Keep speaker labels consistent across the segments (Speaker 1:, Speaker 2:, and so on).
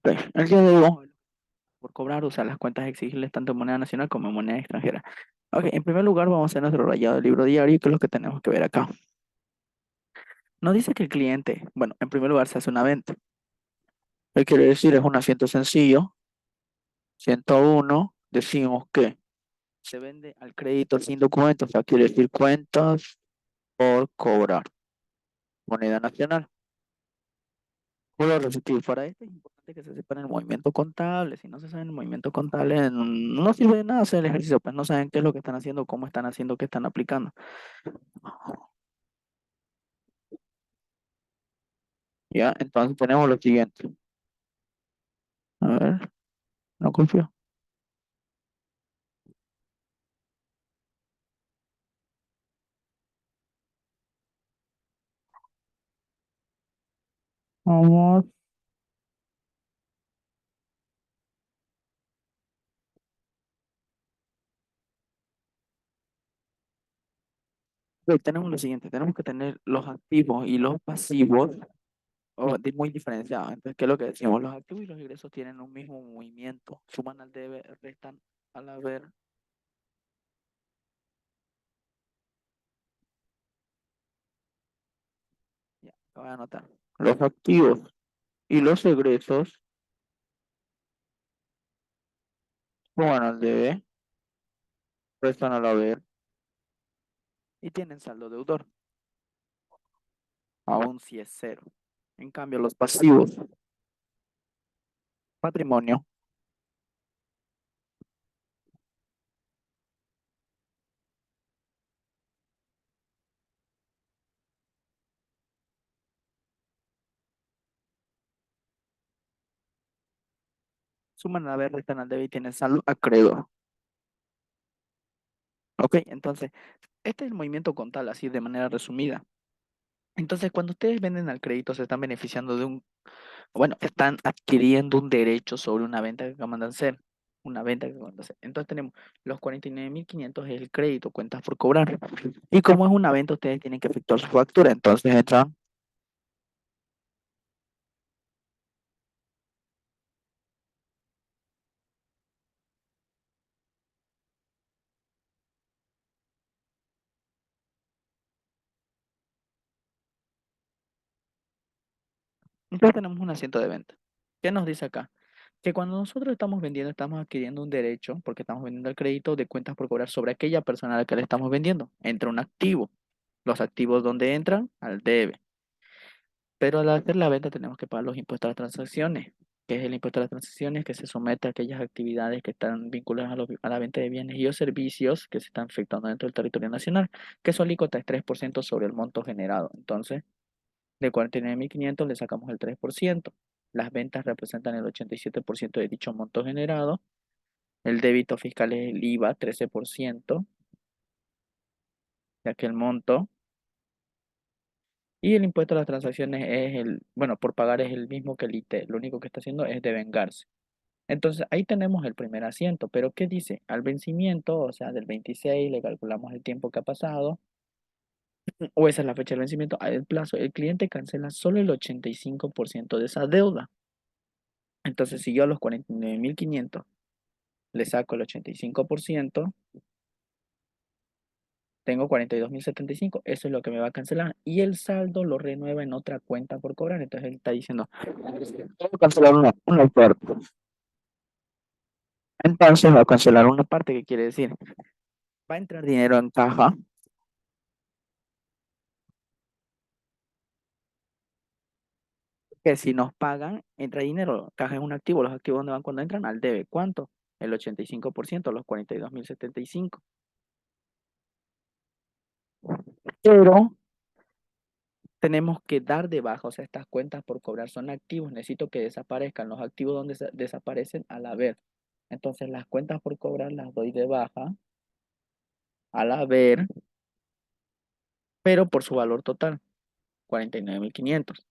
Speaker 1: Ok, el día de hoy vamos a ver por cobrar usar las cuentas exigibles tanto en moneda nacional como en moneda extranjera. Ok, en primer lugar vamos a hacer nuestro rayado del libro diario, que es lo que tenemos que ver acá. Nos dice que el cliente, bueno, en primer lugar se hace una venta. ¿Qué quiere decir? Es un asiento sencillo, 101, decimos que se vende al crédito sin documento, o sea, quiere decir cuentas por cobrar, moneda nacional. Puedo repetir, para esto es importante que se sepan el movimiento contable. Si no se sabe el movimiento contable, no sirve de nada hacer el ejercicio, pues no saben qué es lo que están haciendo, cómo están haciendo, qué están aplicando. Ya, entonces tenemos lo siguiente. A ver, no confío. Vamos. Ok, tenemos lo siguiente, tenemos que tener los activos y los pasivos muy diferenciados. Entonces, ¿qué es lo que decimos? Los activos y los ingresos tienen un mismo movimiento, suman al debe, restan al haber. Ya, lo voy a anotar. Los activos y los egresos suman al debe, restan al haber y tienen saldo deudor, aún si es cero. En cambio, los pasivos, patrimonio, suman al haber, restan al debe y tienen saldo acreedor. Ok, entonces, este es el movimiento contable, así de manera resumida. Entonces, cuando ustedes venden al crédito, se están beneficiando de un, bueno, están adquiriendo un derecho sobre una venta que acaban de hacer. Una venta que acaban de hacer. Entonces tenemos los 49.500 es el crédito, cuentas por cobrar. Y como es una venta, ustedes tienen que efectuar su factura. Entonces entran, entonces tenemos un asiento de venta. ¿Qué nos dice acá? Que cuando nosotros estamos vendiendo, estamos adquiriendo un derecho, porque estamos vendiendo el crédito de cuentas por cobrar sobre aquella persona a la que le estamos vendiendo. Entra un activo. Los activos donde entran, al debe. Pero al hacer la venta tenemos que pagar los impuestos a las transacciones, que es el impuesto a las transacciones que se somete a aquellas actividades que están vinculadas a la venta de bienes y o servicios que se están efectuando dentro del territorio nacional, que su alícuota es 3% sobre el monto generado. Entonces, de 49.500 le sacamos el 3%. Las ventas representan el 87% de dicho monto generado. El débito fiscal es el IVA, 13% de aquel monto. Y el impuesto a las transacciones es bueno, por pagar es el mismo que el IT. Lo único que está haciendo es devengarse. Entonces, ahí tenemos el primer asiento, pero ¿qué dice? Al vencimiento, o sea, del 26 le calculamos el tiempo que ha pasado, o esa es la fecha del vencimiento, el plazo, el cliente cancela solo el 85% de esa deuda. Entonces, si yo a los 49.500 le saco el 85%, tengo 42.075, eso es lo que me va a cancelar, y el saldo lo renueva en otra cuenta por cobrar. Entonces, él está diciendo, tengo que cancelar una parte. Entonces, va a cancelar una parte, ¿qué quiere decir? Va a entrar dinero en caja que si nos pagan, entra dinero, caja es un activo, los activos dónde van cuando entran al debe. ¿Cuánto? El 85%, los 42.075. Pero tenemos que dar de baja, o sea, estas cuentas por cobrar son activos, necesito que desaparezcan los activos donde desaparecen al haber. Entonces las cuentas por cobrar las doy de baja al haber, pero por su valor total, 49.500.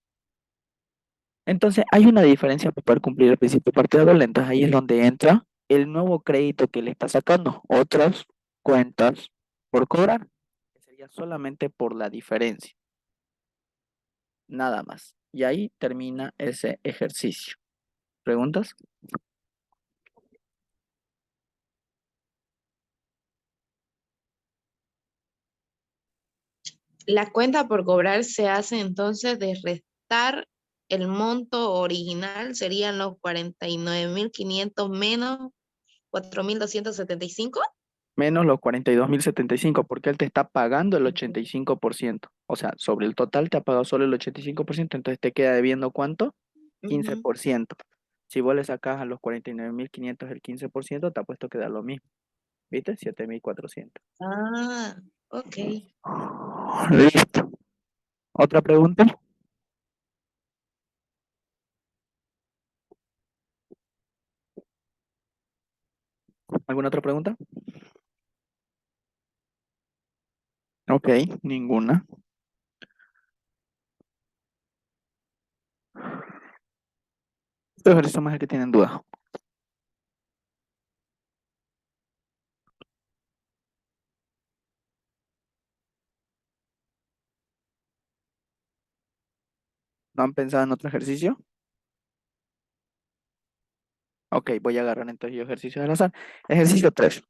Speaker 1: Entonces hay una diferencia para poder cumplir el principio de partida doble. Entonces ahí es donde entra el nuevo crédito que le está sacando, otras cuentas por cobrar, que sería solamente por la diferencia, nada más. Y ahí termina ese ejercicio. ¿Preguntas?
Speaker 2: La cuenta por cobrar se hace entonces de restar el monto original, serían los 49.500 menos 4.275.
Speaker 1: Menos los 42.075, porque él te está pagando el 85%. O sea, sobre el total te ha pagado solo el 85%, entonces te queda debiendo ¿cuánto? quince
Speaker 2: Ujú.
Speaker 1: por ciento. Si vos le sacás a los 49.500 el 15%, te ha puesto que da lo mismo. ¿Viste? 7.400.
Speaker 2: Ah, ok.
Speaker 1: Listo. ¿Otra pregunta? ¿Alguna otra pregunta? Ok, ninguna. Este ejercicio más el que tienen dudas. ¿No han pensado en otro ejercicio? Ok, voy a agarrar entonces yo ejercicios al azar. Ejercicio 3.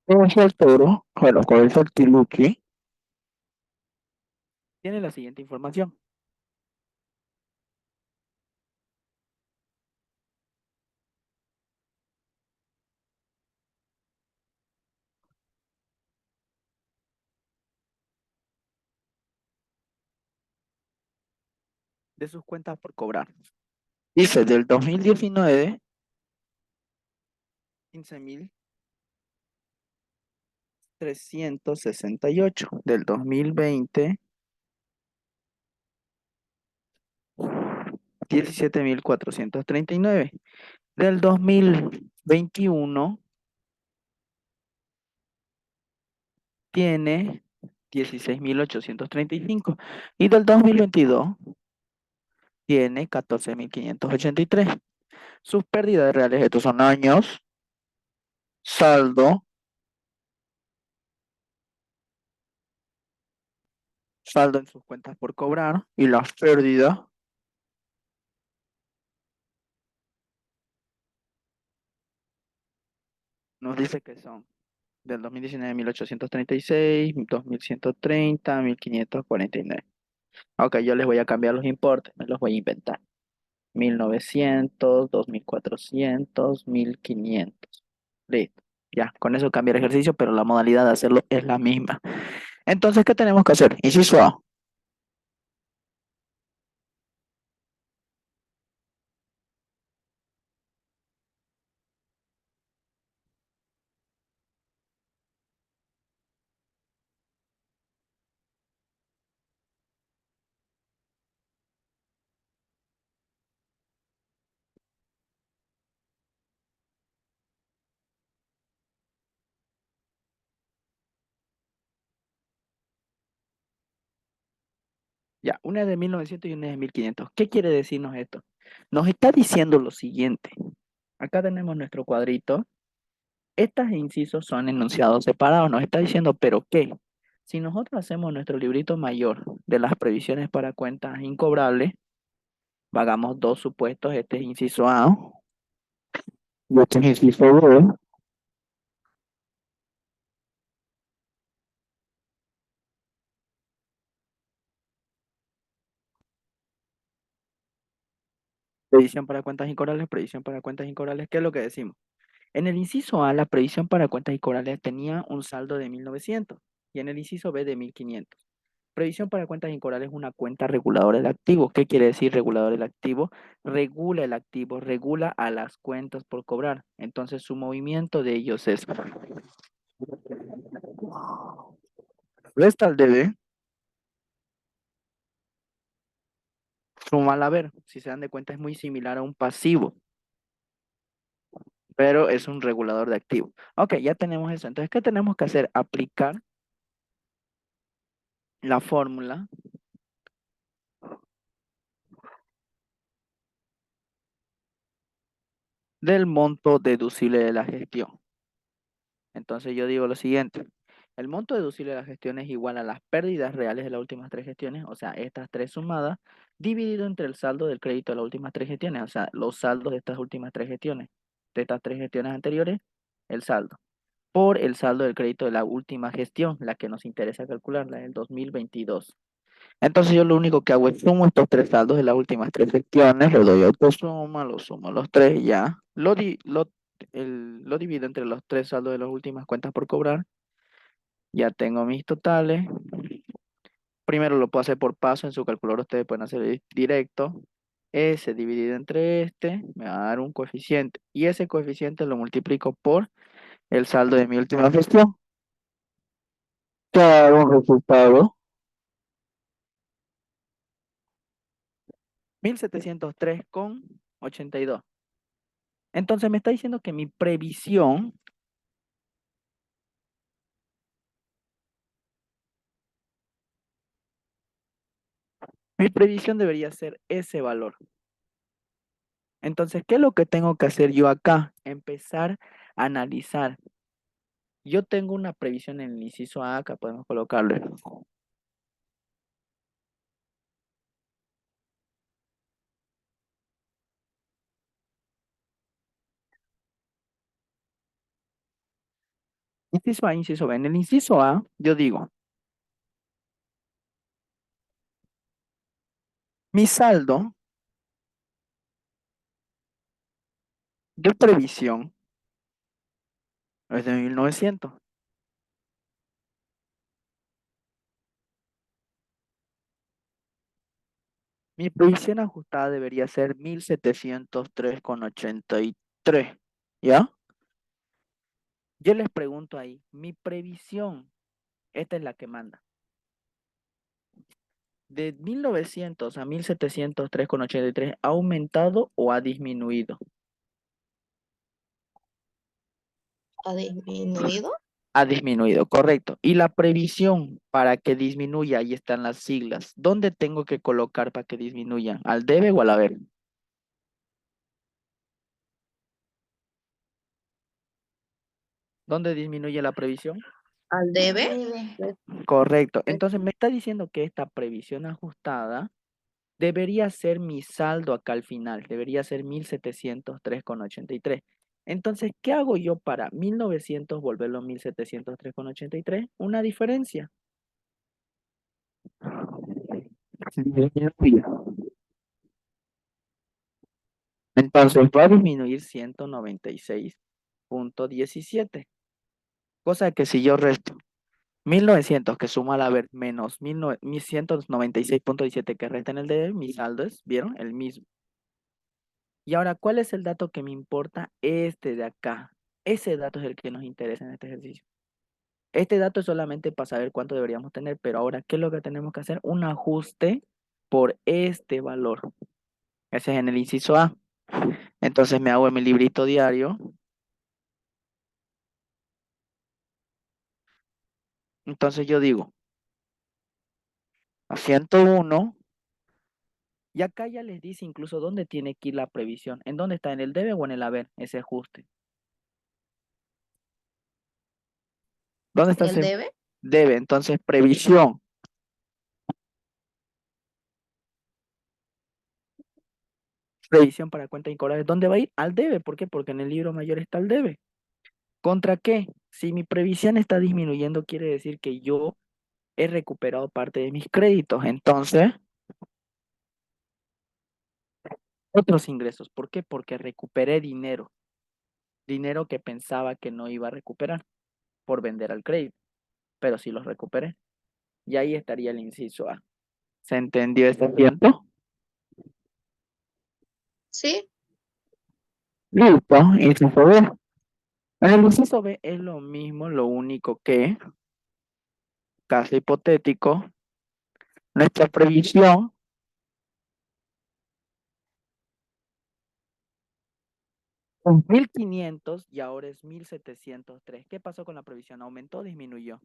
Speaker 1: El toro, bueno, con el Tortiluchi, tiene la siguiente información. De sus cuentas por cobrar. Dice del 2019, 15.368. Del 2020, 17.439. Del 2021 tiene 16.835. Y del 2022 tiene 14.583. Sus pérdidas reales, estos son años, saldo, saldo en sus cuentas por cobrar y las pérdidas nos dice que son del 2019 1.836, 2.130, 1.549. Ok, yo les voy a cambiar los importes, me los voy a inventar. 1.900, 2.400, 1.500. Listo. Ya, con eso cambia el ejercicio, pero la modalidad de hacerlo es la misma. Entonces, ¿qué tenemos que hacer? Inciso A. Ya, una es de 1.900 y una es de 1.500. ¿Qué quiere decirnos esto? Nos está diciendo lo siguiente. Acá tenemos nuestro cuadrito. Estos incisos son enunciados separados. Nos está diciendo, ¿pero qué? Si nosotros hacemos nuestro librito mayor de las previsiones para cuentas incobrables, hagamos dos supuestos. Este es inciso A y este es inciso B. Previsión para cuentas incobrables, previsión para cuentas incobrables. ¿Qué es lo que decimos? En el inciso A, la previsión para cuentas incobrables tenía un saldo de 1.900 y en el inciso B de 1.500. Previsión para cuentas incobrables es una cuenta reguladora del activo. ¿Qué quiere decir regulador del activo? Regula el activo, regula a las cuentas por cobrar. Entonces su movimiento de ellos es resta al debe, suma al haber. Si se dan de cuenta es muy similar a un pasivo, pero es un regulador de activo. Ok, ya tenemos eso. Entonces, ¿qué tenemos que hacer? Aplicar la fórmula del monto deducible de la gestión. Entonces yo digo lo siguiente. El monto deducible de la gestión es igual a las pérdidas reales de las últimas tres gestiones, o sea, estas tres sumadas, dividido entre el saldo del crédito de las últimas tres gestiones, o sea, los saldos de estas últimas tres gestiones, de estas tres gestiones anteriores, el saldo, por el saldo del crédito de la última gestión, la que nos interesa calcular, la del 2022. Entonces yo lo único que hago es sumo estos tres saldos de las últimas tres gestiones, le doy autosuma, lo sumo los tres y ya, lo divido entre los tres saldos de las últimas cuentas por cobrar. Ya tengo mis totales. Primero lo puedo hacer por paso, en su calculadora ustedes pueden hacer directo. S dividido entre este me va a dar un coeficiente. Y ese coeficiente lo multiplico por el saldo de mi última gestión. Te va a dar un resultado 1703,82. Entonces me está diciendo que mi previsión debería ser ese valor. Entonces, ¿qué es lo que tengo que hacer yo acá? Empezar a analizar. Yo tengo una previsión en el inciso A, acá podemos colocarle. Inciso A, inciso B. En el inciso A, yo digo, mi saldo de previsión es de 1900. Mi previsión ajustada debería ser 1703,83. ¿Ya? Yo les pregunto ahí, mi previsión, esta es la que manda. De 1900 a 1703,83, ¿ha aumentado o ha disminuido?
Speaker 2: ¿Ha disminuido?
Speaker 1: Ha disminuido, correcto. Y la previsión para que disminuya, ahí están las siglas. ¿Dónde tengo que colocar para que disminuya? ¿Al debe o al haber? ¿Dónde disminuye la previsión?
Speaker 2: ¿Al debe?
Speaker 1: Correcto. Entonces me está diciendo que esta previsión ajustada debería ser mi saldo acá al final. Debería ser 1703,83. Entonces, ¿qué hago yo para 1900 volverlo 1703,83? Una diferencia. Disminuye. Entonces va a disminuir 196,17. Cosa que si yo resto 1900 que suma al haber menos 1196,17 que resta en el debe, mi saldo es, ¿vieron? El mismo. Y ahora, ¿cuál es el dato que me importa? Este de acá. Ese dato es el que nos interesa en este ejercicio. Este dato es solamente para saber cuánto deberíamos tener, pero ahora, ¿qué es lo que tenemos que hacer? Un ajuste por este valor. Ese es en el inciso A. Entonces me hago en mi librito diario. Entonces yo digo, a 101. Y acá ya les dice incluso dónde tiene que ir la previsión. ¿En dónde está? ¿En el debe o en el haber? Ese ajuste. ¿Dónde está
Speaker 2: ¿En el
Speaker 1: ese
Speaker 2: debe?
Speaker 1: debe? Entonces, previsión. Previsión para cuenta incobrable. ¿Dónde va a ir? Al debe. ¿Por qué? Porque en el libro mayor está el debe. ¿Contra qué? Si mi previsión está disminuyendo, quiere decir que yo he recuperado parte de mis créditos. Entonces, otros ingresos. ¿Por qué? Porque recuperé dinero. Dinero que pensaba que no iba a recuperar por vender al crédito. Pero sí los recuperé. Y ahí estaría el inciso A. ¿Se entendió este tiempo?
Speaker 2: Sí.
Speaker 1: Listo, inciso B. En el inciso B es lo mismo, lo único que, caso hipotético, nuestra previsión 1500 y ahora es 1703. ¿Qué pasó con la previsión? ¿Aumentó o disminuyó?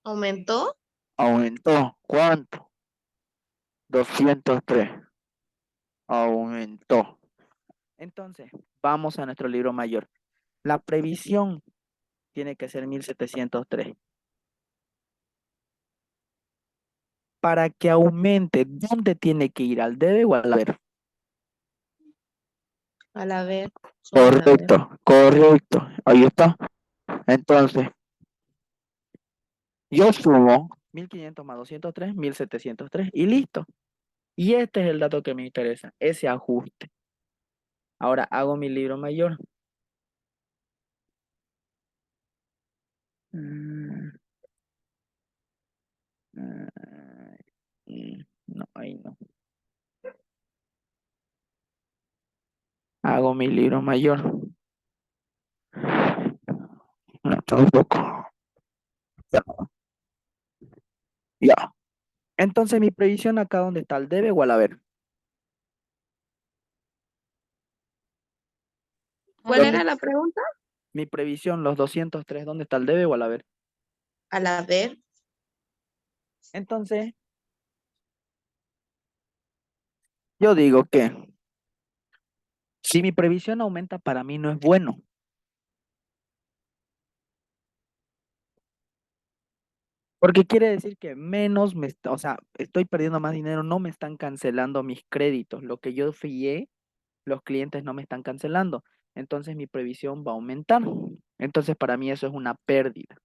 Speaker 2: ¿Aumentó?
Speaker 1: Aumentó. ¿Cuánto? 203. Aumentó. Entonces, vamos a nuestro libro mayor. La previsión tiene que ser 1703. Para que aumente, ¿dónde tiene que ir? ¿Al debe o al haber?
Speaker 2: Al haber, solo al haber.
Speaker 1: Correcto, correcto. Ahí está. Entonces, yo sumo 1500 más 203, 1703 y listo. Y este es el dato que me interesa, ese ajuste. Ahora hago mi libro mayor. Mm, no, ahí no. Hago mi libro mayor. No, tampoco. Ya. Ya. Entonces mi previsión acá donde está el debe o al haber.
Speaker 2: ¿Cuál
Speaker 1: ¿Dónde?
Speaker 2: era la pregunta?
Speaker 1: Mi previsión, los 203, ¿dónde está el debe o al haber?
Speaker 2: Al haber.
Speaker 1: Entonces, yo digo que si mi previsión aumenta, para mí no es bueno. Porque quiere decir que menos o sea, estoy perdiendo más dinero, no me están cancelando mis créditos. Lo que yo fié, los clientes no me están cancelando. Entonces mi previsión va a aumentar. Entonces para mí eso es una pérdida.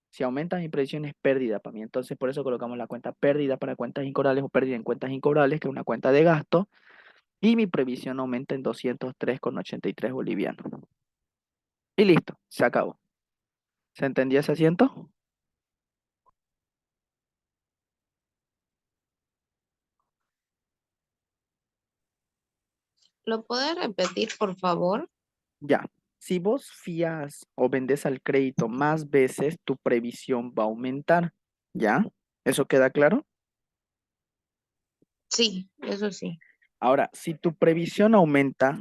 Speaker 1: Si aumenta mi previsión es pérdida para mí. Entonces por eso colocamos la cuenta pérdida para cuentas incobrables o pérdida en cuentas incobrables, que es una cuenta de gasto. Y mi previsión aumenta en 203,83 bolivianos. Y listo, se acabó. ¿Se entendía ese asiento?
Speaker 2: ¿Lo puedes repetir, por favor?
Speaker 1: Ya. Si vos fías o vendes al crédito más veces, tu previsión va a aumentar. ¿Ya? ¿Eso queda claro?
Speaker 2: Sí, eso sí.
Speaker 1: Ahora, si tu previsión aumenta,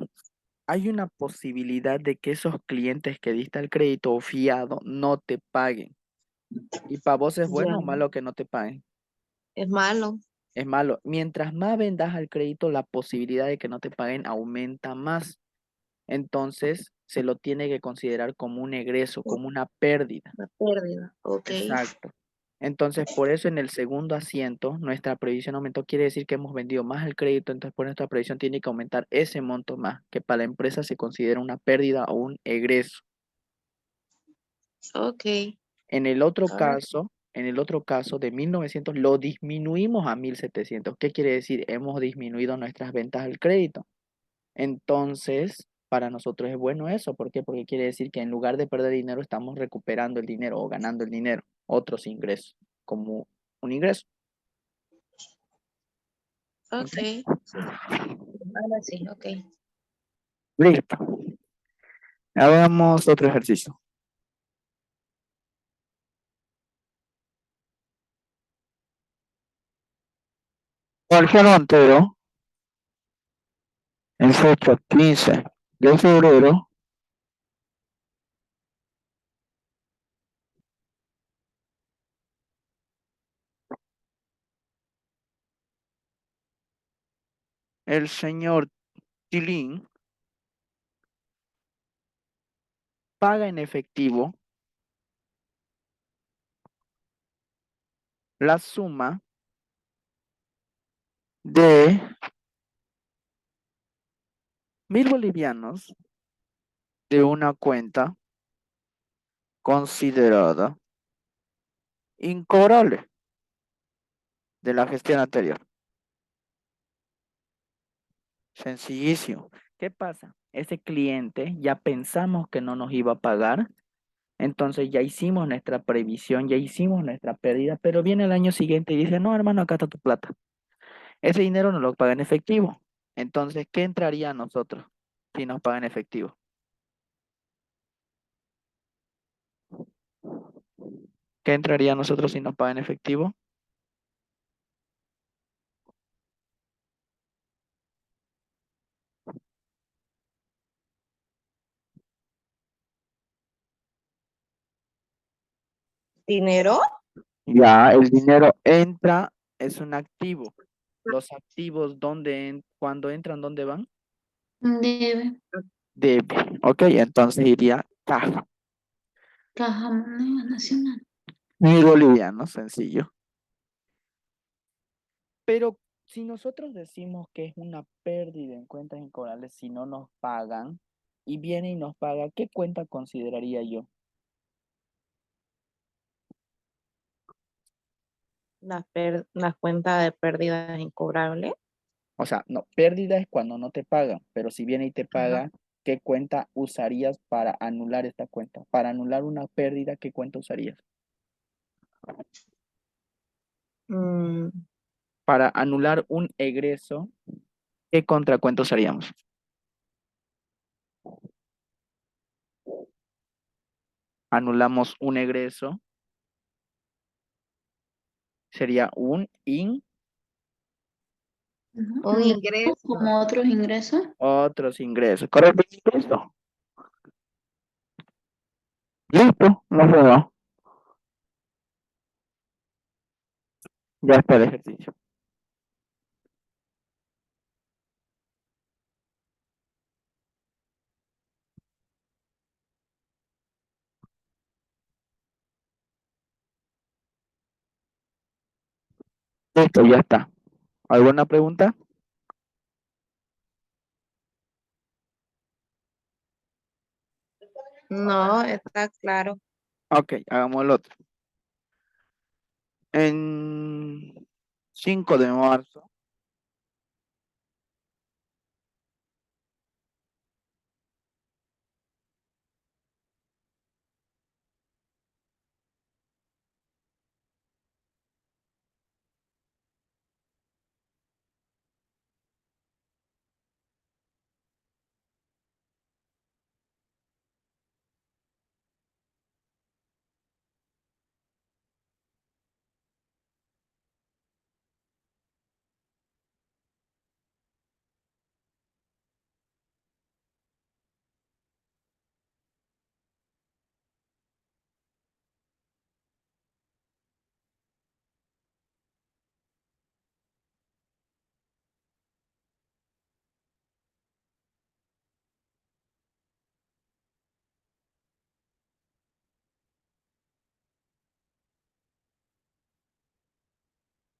Speaker 1: hay una posibilidad de que esos clientes que diste el crédito o fiado no te paguen. ¿Y para vos es
Speaker 2: Ya,
Speaker 1: bueno o malo que no te paguen?
Speaker 2: es malo.
Speaker 1: Es malo. Mientras más vendas al crédito, la posibilidad de que no te paguen aumenta más. Entonces, se lo tiene que considerar como un egreso, como una pérdida.
Speaker 2: La pérdida. Ok.
Speaker 1: Exacto. Entonces, por eso en el segundo asiento, nuestra previsión aumentó. Quiere decir que hemos vendido más el crédito, entonces por nuestra previsión tiene que aumentar ese monto más, que para la empresa se considera una pérdida o un egreso.
Speaker 2: Ok. Ahora,
Speaker 1: En el otro caso de 1900 lo disminuimos a 1700. ¿Qué quiere decir? Hemos disminuido nuestras ventas al crédito. Entonces, para nosotros es bueno eso. ¿Por qué? Porque quiere decir que en lugar de perder dinero, estamos recuperando el dinero o ganando el dinero, otros ingresos, como un ingreso. ¿Ok?
Speaker 2: ok. Sí. Ahora sí, ok.
Speaker 1: Listo. Hagamos otro ejercicio. Jorge Montero, en fecha 15 de febrero, el señor Tilín paga en efectivo la suma de 1000 bolivianos de una cuenta considerada incobrable de la gestión anterior. Sencillísimo. ¿Qué pasa? Ese cliente ya pensamos que no nos iba a pagar, entonces ya hicimos nuestra previsión, ya hicimos nuestra pérdida, pero viene el año siguiente y dice, no, hermano, acá está tu plata. Ese dinero nos lo paga en efectivo. Entonces, ¿qué entraría a nosotros si nos paga en efectivo? ¿Qué entraría a nosotros si nos paga en efectivo?
Speaker 2: ¿Dinero?
Speaker 1: Ya, el dinero entra, es un activo. Los activos, ¿dónde, cuando entran, dónde van?
Speaker 3: Debe.
Speaker 1: Debe. Ok, entonces iría caja.
Speaker 3: Caja Moneda Nacional.
Speaker 1: Ni boliviano, sencillo. Pero si nosotros decimos que es una pérdida en cuentas incobrables si no nos pagan, y viene y nos paga, ¿qué cuenta consideraría yo?
Speaker 2: La cuenta de pérdidas incobrables.
Speaker 1: O sea, no, pérdida es cuando no te pagan, pero si viene y te
Speaker 2: Ajá.
Speaker 1: paga, ¿qué cuenta usarías para anular esta cuenta? Para anular una pérdida, ¿qué cuenta usarías?
Speaker 2: Mm,
Speaker 1: Para anular un egreso, ¿qué contracuenta usaríamos? Anulamos un egreso, sería un
Speaker 3: Ujú.
Speaker 2: un
Speaker 3: Ingresos
Speaker 2: ingreso.
Speaker 3: como otros ingresos.
Speaker 1: otros ingresos. ¿Correcto? Listo. Listo, nos vemos. Ya está el ejercicio. Listo, ya está. ¿Alguna pregunta?
Speaker 2: No, está claro.
Speaker 1: Ok, hagamos el otro. En 5 de marzo,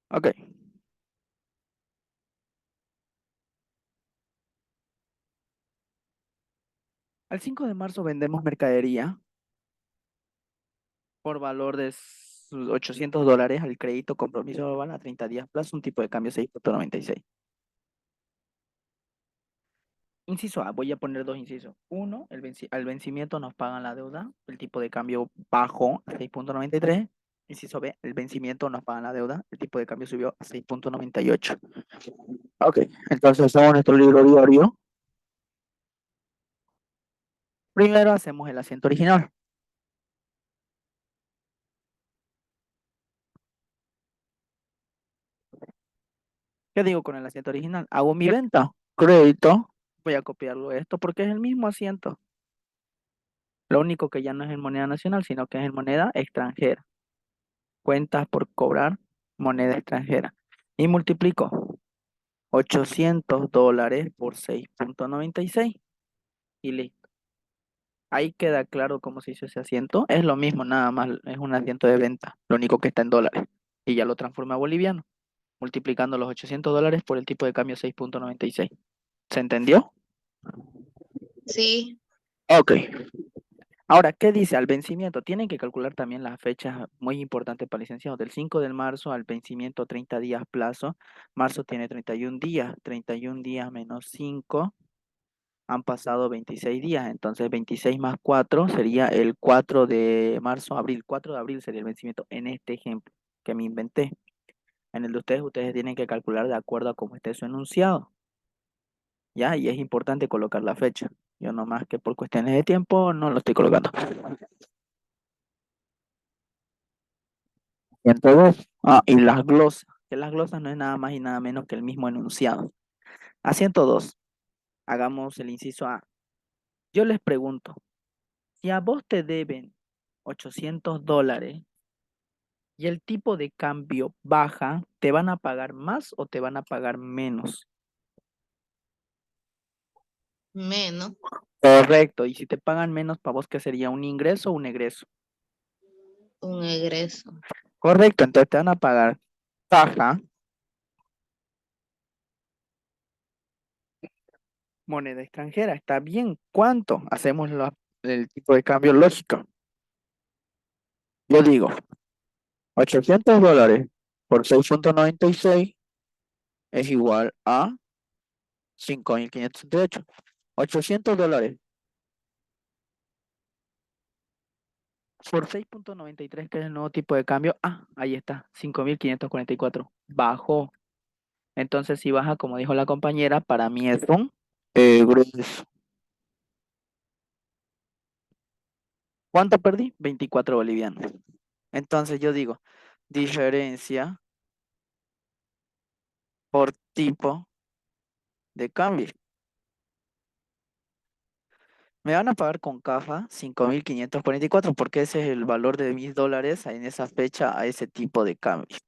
Speaker 1: ok. Al 5 de marzo vendemos mercadería por valor de $800 al crédito compromiso global a 30 días plazo, un tipo de cambio 6,96. Inciso A, voy a poner dos incisos. Uno, al vencimiento nos pagan la deuda, el tipo de cambio bajó a 6,93. Inciso B, el vencimiento nos pagan la deuda, el tipo de cambio subió a 6,98. Ok, entonces hacemos nuestro libro diario. Primero hacemos el asiento original. ¿Qué digo con el asiento original? Hago mi venta, crédito, voy a copiarlo esto porque es el mismo asiento. Lo único que ya no es en moneda nacional, sino que es en moneda extranjera. Cuentas por cobrar moneda extranjera. Y multiplico $800 por 6,96 y listo. Ahí queda claro cómo se hizo ese asiento. Es lo mismo, nada más es un asiento de venta, lo único que está en dólares. Y ya lo transforma a boliviano, multiplicando los $800 por el tipo de cambio 6,96. ¿Se entendió?
Speaker 2: Sí,
Speaker 1: Ok. Ahora, ¿qué dice al vencimiento? Tienen que calcular también las fechas muy importantes para licenciados. Del 5 de marzo al vencimiento, 30 días plazo. Marzo tiene 31 días. 31 días menos 5, han pasado 26 días. Entonces, 26 más 4 sería el 4 de marzo, abril. 4 de abril sería el vencimiento en este ejemplo que me inventé. En el de ustedes tienen que calcular de acuerdo a cómo esté su enunciado. ¿Ya? Y es importante colocar la fecha. Yo nomás que por cuestiones de tiempo no lo estoy colocando. 102. Y las glosas, que las glosas no es nada más y nada menos que el mismo enunciado. A 102, hagamos el inciso A. Yo les pregunto, si a vos te deben $800 y el tipo de cambio baja, ¿te van a pagar más o te van a pagar menos?
Speaker 2: Menos
Speaker 1: Correcto. Y si te pagan menos, ¿para vos qué sería? ¿Un ingreso o un egreso?
Speaker 2: un egreso.
Speaker 1: Correcto. Entonces te van a pagar caja, moneda extranjera. Está bien. ¿Cuánto? Hacemos el tipo de cambio lógico. Yo digo, $800 por 6,96 es igual a 5.568. $800 por 6,93, que es el nuevo tipo de cambio. Ah, ahí está, 5.544. Bajó. Entonces, si baja, como dijo la compañera, para mí es un egreso. ¿Cuánto perdí? 24 bolivianos. Entonces yo digo, diferencia por tipo de cambio. Me van a pagar con caja 5.544 porque ese es el valor de mis dólares en esa fecha a ese tipo de cambio.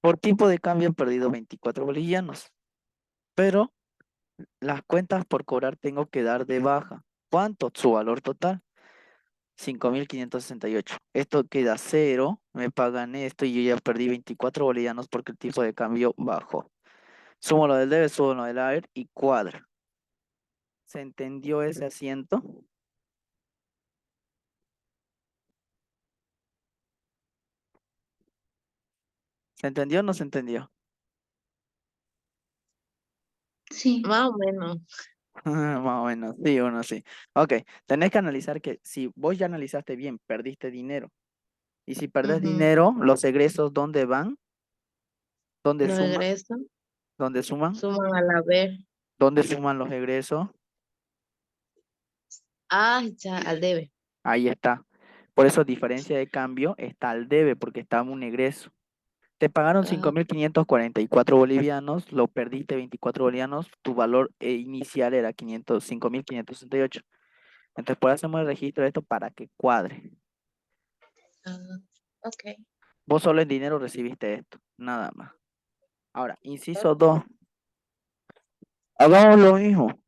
Speaker 1: Por tipo de cambio he perdido 24 bolivianos, pero las cuentas por cobrar tengo que dar de baja. ¿Cuánto? Su valor total, 5.568. Esto queda cero, me pagan esto y yo ya perdí 24 bolivianos porque el tipo de cambio bajó. Sumo lo del debe, sumo lo del haber y cuadra. ¿Se entendió ese asiento? ¿Se entendió o no se entendió?
Speaker 3: Sí.
Speaker 2: Más o menos.
Speaker 1: Más o menos, sí, uno sí. Ok, tenés que analizar que si vos ya analizaste bien, perdiste dinero. Y si perdés
Speaker 2: Ujú.
Speaker 1: dinero, los egresos, ¿dónde van? ¿Dónde
Speaker 2: Los
Speaker 1: suman?
Speaker 2: egresos
Speaker 1: ¿Dónde suman?
Speaker 2: suman al haber.
Speaker 1: ¿Dónde suman los egresos?
Speaker 2: Ah, ya, al debe.
Speaker 1: Ahí está. Por eso diferencia de cambio está al debe, porque está un egreso. Te pagaron
Speaker 2: Ah,
Speaker 1: 5.544 bolivianos, lo perdiste 24 bolivianos, tu valor inicial era 5.568. Entonces, por eso hacemos el registro de esto para que cuadre.
Speaker 2: ah, ok.
Speaker 1: Vos solo en dinero recibiste esto, nada más. Ahora, inciso 2. Hagamos lo mismo,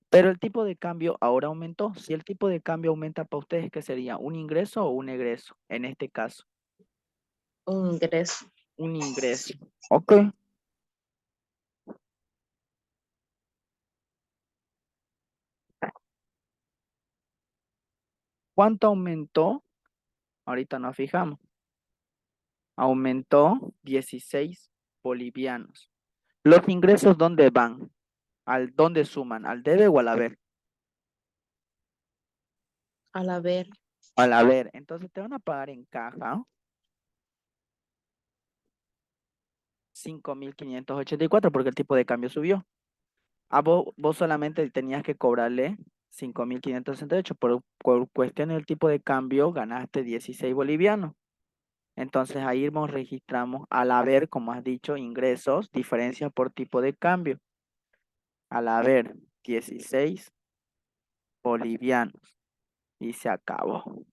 Speaker 1: pero el tipo de cambio ahora aumentó. Si el tipo de cambio aumenta para ustedes, ¿qué sería? ¿Un ingreso o un egreso? En este caso,
Speaker 2: Un ingreso.
Speaker 1: un ingreso. Ok. ¿Cuánto aumentó? Ahorita nos fijamos. Aumentó 16 bolivianos. ¿Los ingresos dónde van? ¿Dónde suman? ¿Al debe o al haber?
Speaker 2: Al haber.
Speaker 1: Al haber. Entonces te van a pagar en caja 5.584 porque el tipo de cambio subió. Vos solamente tenías que cobrarle 5.568. Por cuestión del tipo de cambio ganaste 16 bolivianos. Entonces ahí nos registramos al haber, como has dicho, ingresos, diferencia por tipo de cambio. Al haber 16 bolivianos. Y se acabó.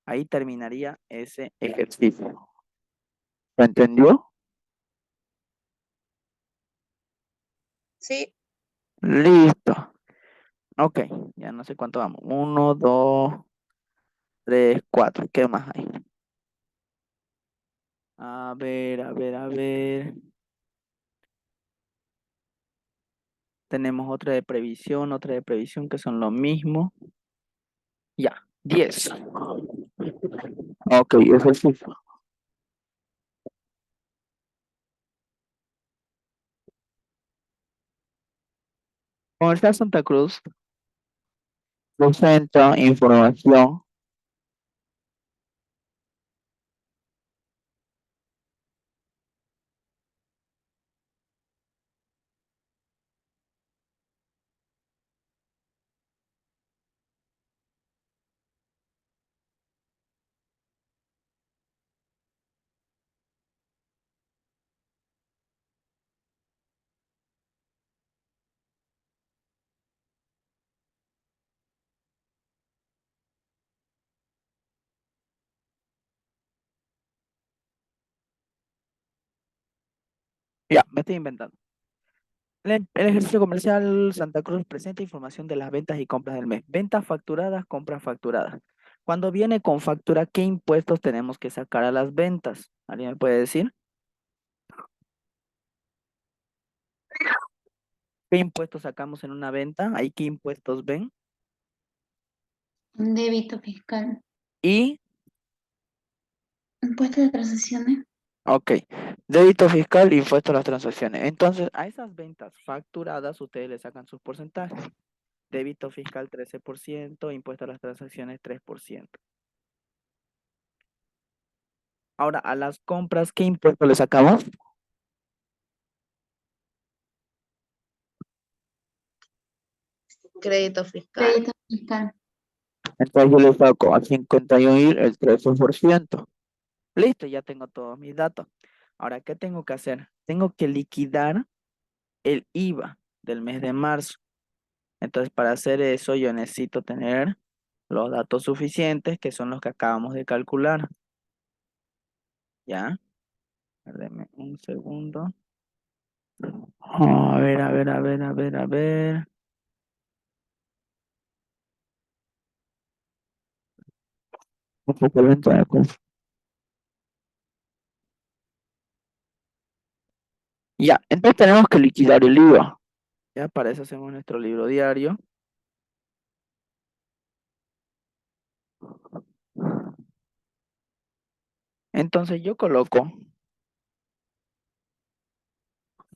Speaker 1: Ahí terminaría ese ejercicio. ¿Lo entendió?
Speaker 2: Sí.
Speaker 1: Listo. Ok, ya no sé cuánto vamos. 1, 2, 3, 4. ¿Qué más hay? A ver, a ver, a ver. Tenemos otra de previsión que son lo mismo. Ya, 10. Ok, ejercicio. Universidad Santa Cruz presenta información. Ya, me estoy inventando. El ejercicio comercial Santa Cruz presenta información de las ventas y compras del mes. Ventas facturadas, compras facturadas. Cuando viene con factura, ¿qué impuestos tenemos que sacar a las ventas? ¿Alguien me puede decir? ¿Qué impuestos sacamos en una venta? ¿Ahí qué impuestos ven?
Speaker 3: Débito fiscal.
Speaker 1: Y,
Speaker 3: Impuesto de transacciones.
Speaker 1: ok, débito fiscal, impuesto a las transacciones. Entonces, a esas ventas facturadas, ustedes le sacan sus porcentajes. Débito fiscal 13%, impuesto a las transacciones 3%. Ahora, a las compras, ¿qué impuesto le sacamos?
Speaker 2: Crédito fiscal.
Speaker 3: Crédito fiscal.
Speaker 1: Entonces yo le saco a 51.000 el 13%. Listo, ya tengo todos mis datos. Ahora, ¿qué tengo que hacer? Tengo que liquidar el IVA del mes de marzo. Entonces, para hacer eso, yo necesito tener los datos suficientes, que son los que acabamos de calcular. ¿Ya? Deme un segundo. A ver, a ver, a ver, a ver, a ver. Un poco lento la cosa. Ya, entonces tenemos que liquidar el IVA. Ya, para eso hacemos nuestro libro diario. Entonces yo coloco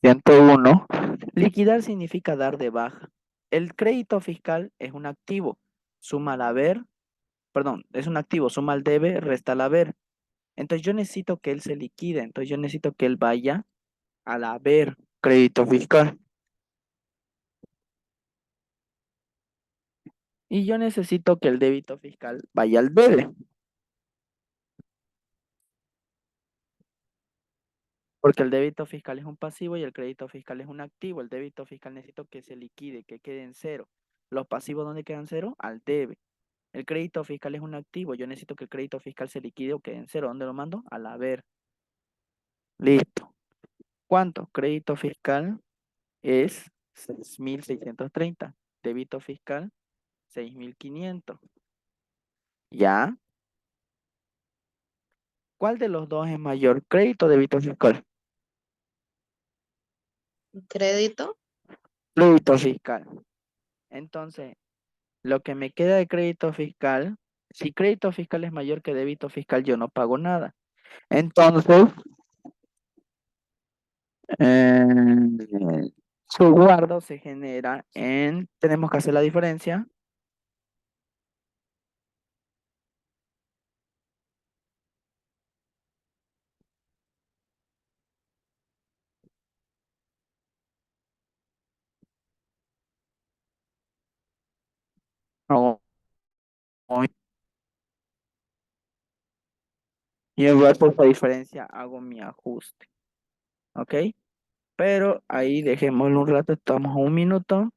Speaker 1: 101. Liquidar significa dar de baja. El crédito fiscal es un activo. Suma al haber, perdón, es un activo, suma al debe, resta al haber. Entonces yo necesito que él se liquide. Entonces yo necesito que él vaya al haber crédito fiscal. Y yo necesito que el débito fiscal vaya al debe. Porque el débito fiscal es un pasivo y el crédito fiscal es un activo. El débito fiscal necesito que se liquide, que quede en cero. Los pasivos, ¿dónde quedan cero? Al debe. El crédito fiscal es un activo. Yo necesito que el crédito fiscal se liquide o quede en cero. ¿Dónde lo mando? Al haber. Listo. ¿Cuánto? Crédito fiscal es 6.630. Débito fiscal 6.500. ¿Ya? ¿Cuál de los dos es mayor? ¿Crédito o débito fiscal?
Speaker 2: Crédito.
Speaker 1: Crédito fiscal. Entonces, lo que me queda de crédito fiscal, si crédito fiscal es mayor que débito fiscal, yo no pago nada. Entonces, su guardo se genera en, tenemos que hacer la diferencia. O- o- y en base a esa diferencia hago mi ajuste. ¿Ok? Pero ahí dejémoslo un rato, estamos a 1 minuto.